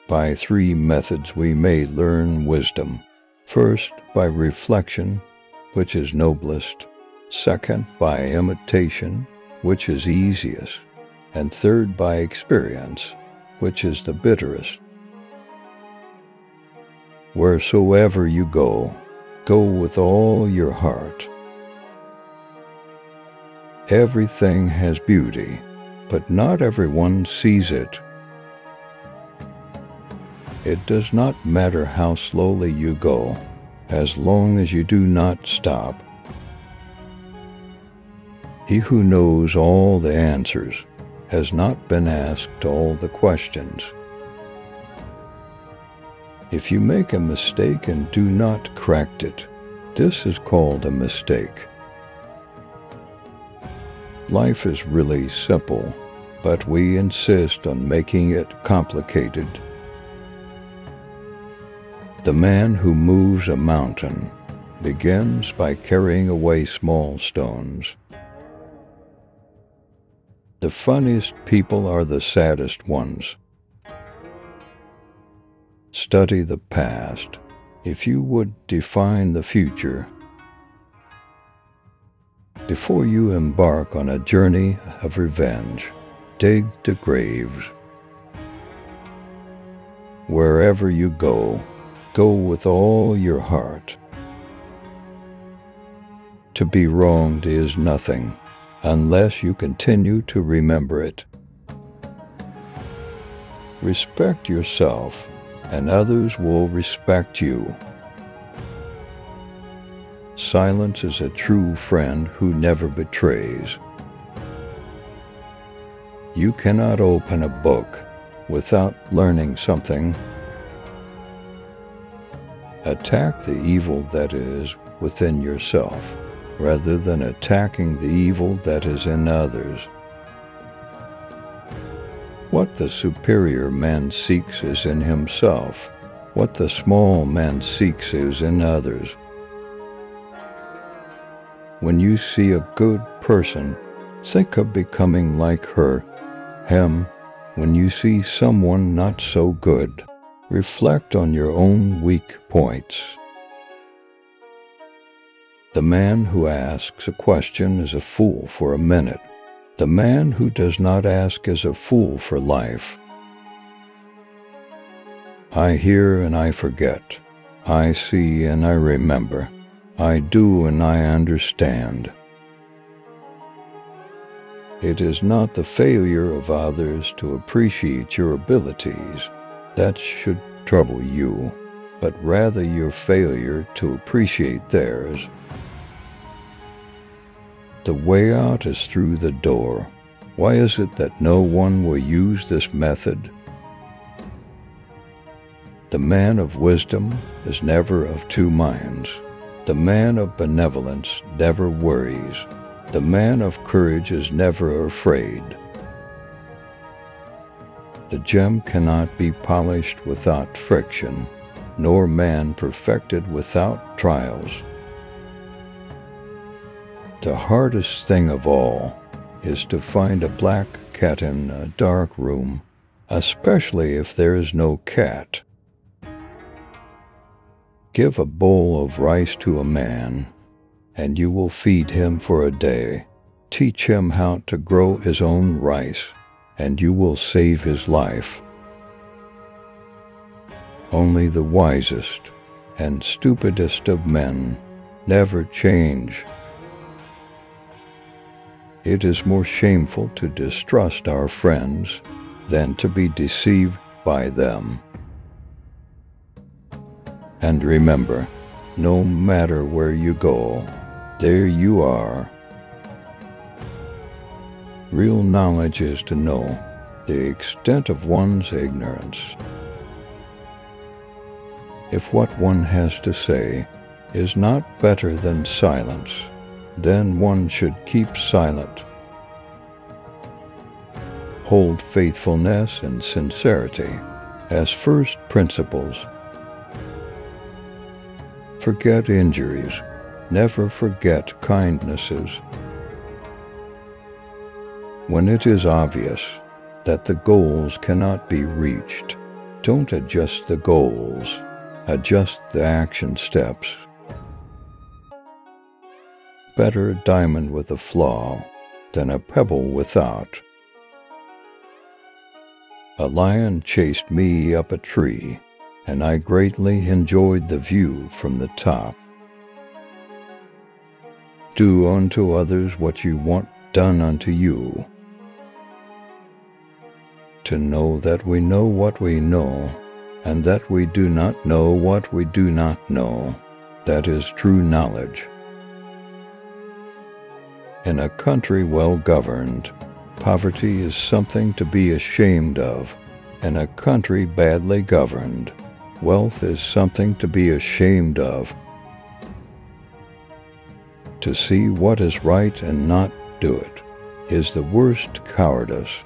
By three methods we may learn wisdom. First, by reflection, which is noblest. Second, by imitation, which is easiest. And third, by experience, which is the bitterest. Wheresoever you go, go with all your heart. Everything has beauty, but not everyone sees it. It does not matter how slowly you go, as long as you do not stop. He who knows all the answers has not been asked all the questions. If you make a mistake and do not correct it, this is called a mistake. Life is really simple, but we insist on making it complicated. The man who moves a mountain begins by carrying away small stones. The funniest people are the saddest ones. Study the past if you would define the future. Before you embark on a journey of revenge, dig the graves. Wherever you go, go with all your heart. To be wronged is nothing, unless you continue to remember it. Respect yourself, and others will respect you. Silence is a true friend who never betrays. You cannot open a book without learning something. Attack the evil that is within yourself, rather than attacking the evil that is in others. What the superior man seeks is in himself. What the small man seeks is in others. When you see a good person, think of becoming like her, him. When you see someone not so good, reflect on your own weak points. The man who asks a question is a fool for a minute. The man who does not ask is a fool for life. I hear and I forget. I see and I remember. I do and I understand. It is not the failure of others to appreciate your abilities that should trouble you, but rather your failure to appreciate theirs. The way out is through the door. Why is it that no one will use this method? The man of wisdom is never of two minds. The man of benevolence never worries. The man of courage is never afraid. The gem cannot be polished without friction, nor man perfected without trials. The hardest thing of all is to find a black cat in a dark room, especially if there is no cat. Give a bowl of rice to a man, and you will feed him for a day. Teach him how to grow his own rice, and you will save his life. Only the wisest and stupidest of men never change. It is more shameful to distrust our friends than to be deceived by them. And remember, no matter where you go, there you are. Real knowledge is to know the extent of one's ignorance. If what one has to say is not better than silence, then one should keep silent. Hold faithfulness and sincerity as first principles. Forget injuries, never forget kindnesses. When it is obvious that the goals cannot be reached, don't adjust the goals, adjust the action steps. Better a diamond with a flaw than a pebble without. A lion chased me up a tree, and I greatly enjoyed the view from the top. Do unto others what you want done unto you. To know that we know what we know, and that we do not know what we do not know, that is true knowledge. In a country well governed, poverty is something to be ashamed of. In a country badly governed, wealth is something to be ashamed of. To see what is right and not do it is the worst cowardice.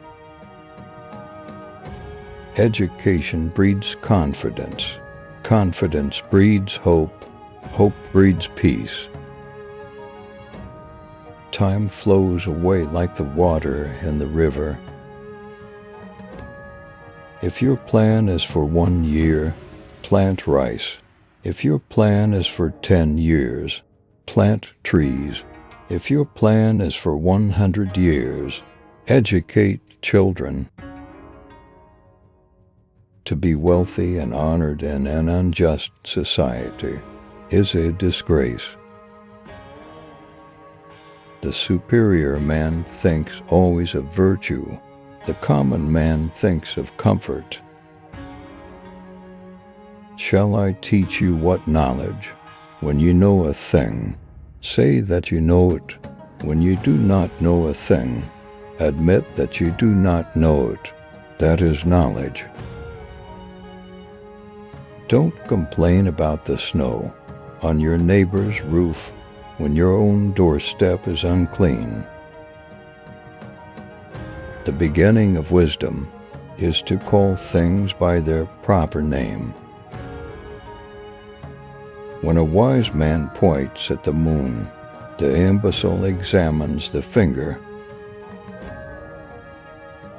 Education breeds confidence. Confidence breeds hope. Hope breeds peace. Time flows away like the water in the river. If your plan is for 1 year, plant rice. If your plan is for 10 years, plant trees. If your plan is for 100 years, educate children. To be wealthy and honored in an unjust society is a disgrace. The superior man thinks always of virtue. The common man thinks of comfort. Shall I teach you what knowledge? When you know a thing, say that you know it. When you do not know a thing, admit that you do not know it. That is knowledge. Don't complain about the snow on your neighbor's roof when your own doorstep is unclean. The beginning of wisdom is to call things by their proper name. When a wise man points at the moon, the imbecile examines the finger.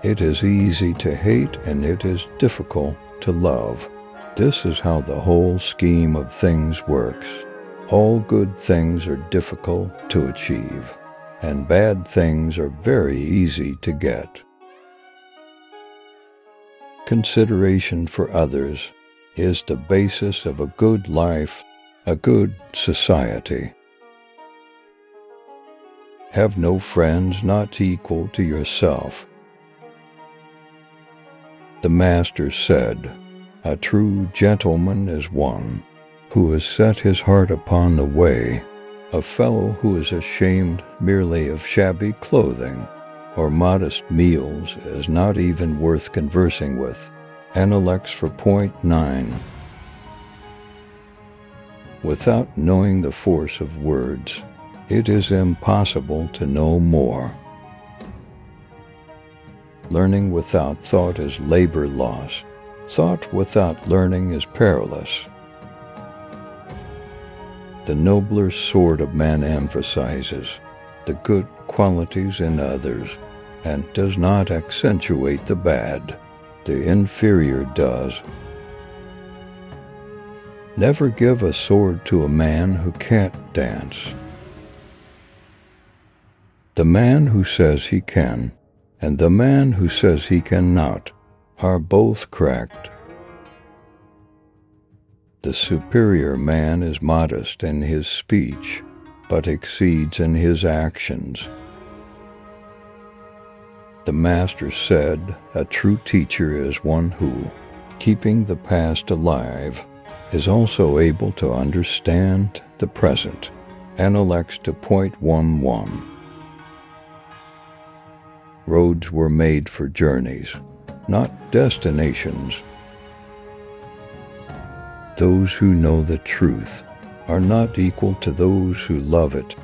It is easy to hate and it is difficult to love. This is how the whole scheme of things works. All good things are difficult to achieve, and bad things are very easy to get. Consideration for others is the basis of a good life, a good society. Have no friends not equal to yourself. The Master said, "A true gentleman is one who has set his heart upon the way. A fellow who is ashamed merely of shabby clothing or modest meals is not even worth conversing with." Analects for point 9. Without knowing the force of words, it is impossible to know more. Learning without thought is labor loss. Thought without learning is perilous. The nobler sort of man emphasizes the good qualities in others and does not accentuate the bad. The inferior does. Never give a sword to a man who can't dance. The man who says he can and the man who says he cannot are both correct. The superior man is modest in his speech, but exceeds in his actions. The Master said, "A true teacher is one who, keeping the past alive, is also able to understand the present." Analects to point 11. Roads were made for journeys, not destinations. Those who know the truth are not equal to those who love it.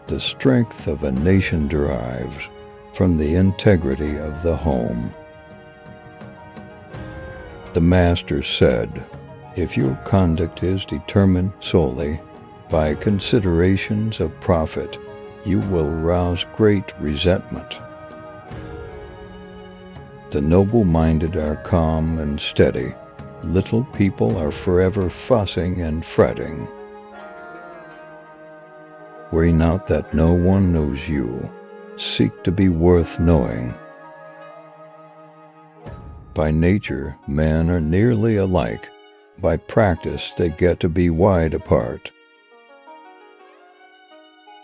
The strength of a nation derives from the integrity of the home. The Master said, "If your conduct is determined solely by considerations of profit, you will rouse great resentment. The noble-minded are calm and steady. Little people are forever fussing and fretting. Worry not that no one knows you. Seek to be worth knowing. By nature, men are nearly alike. By practice, they get to be wide apart.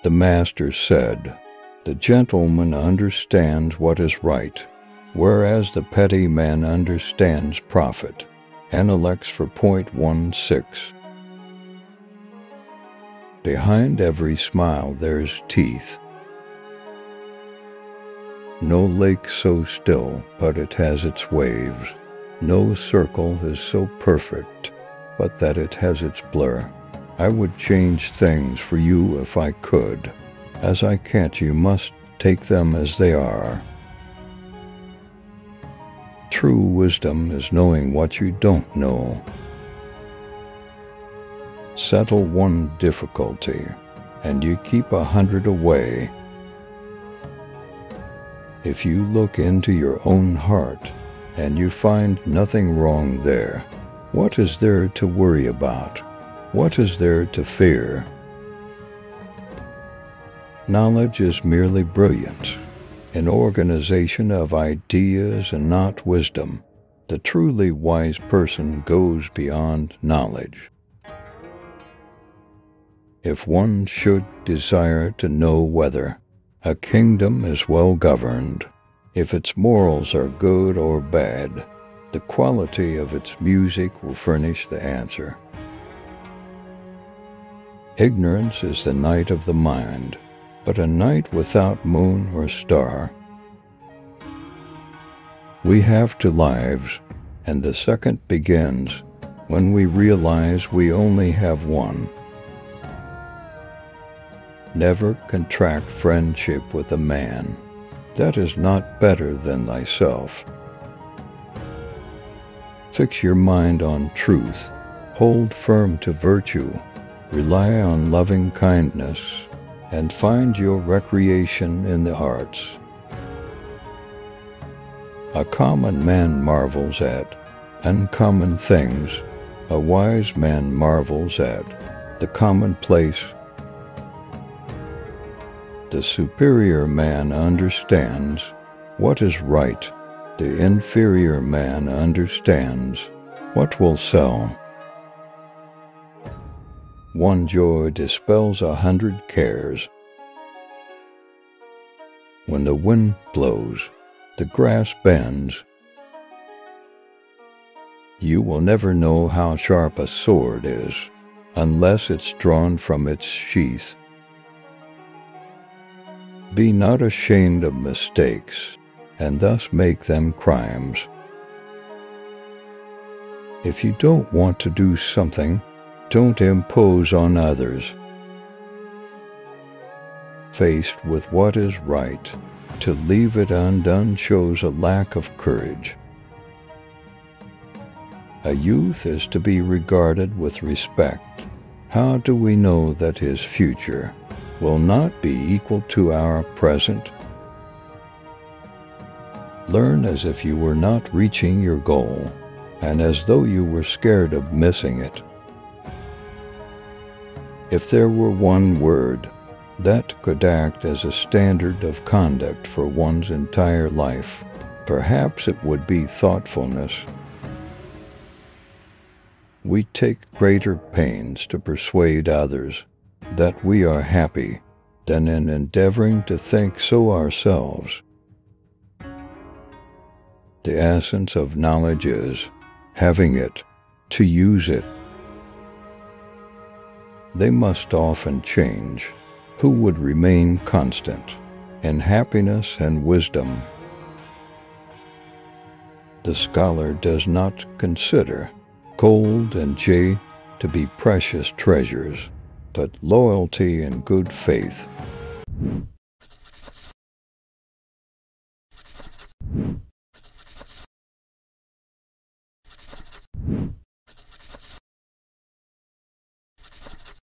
The Master said, "The gentleman understands what is right, whereas the petty man understands profit." Analects for point 16. Behind every smile there's teeth. No lake so still but it has its waves. No circle is so perfect but that it has its blur. I would change things for you if I could. As I can't, you must take them as they are. True wisdom is knowing what you don't know. Settle one difficulty, and you keep 100 away. If you look into your own heart, and you find nothing wrong there, what is there to worry about? What is there to fear? Knowledge is merely brilliance, an organization of ideas and not wisdom. The truly wise person goes beyond knowledge. If one should desire to know whether a kingdom is well governed, if its morals are good or bad, the quality of its music will furnish the answer. Ignorance is the night of the mind, but a night without moon or star. We have 2 lives, and the second begins when we realize we only have one. Never contract friendship with a man that is not better than thyself. Fix your mind on truth, hold firm to virtue, rely on loving kindness, and find your recreation in the arts. A common man marvels at uncommon things. A wise man marvels at the commonplace. The superior man understands what is right. The inferior man understands what will sell. One joy dispels 100 cares. When the wind blows, the grass bends. You will never know how sharp a sword is unless it's drawn from its sheath. Be not ashamed of mistakes, and thus make them crimes. If you don't want to do something, don't impose on others. Faced with what is right, to leave it undone shows a lack of courage. A youth is to be regarded with respect. How do we know that his future will not be equal to our present? Learn as if you were not reaching your goal, and as though you were scared of missing it. If there were one word that could act as a standard of conduct for one's entire life, perhaps it would be thoughtfulness. We take greater pains to persuade others that we are happy than in endeavoring to think so ourselves. The essence of knowledge is having it, to use it. They must often change. Who would remain constant in happiness and wisdom? The scholar does not consider gold and jade to be precious treasures, but loyalty and good faith.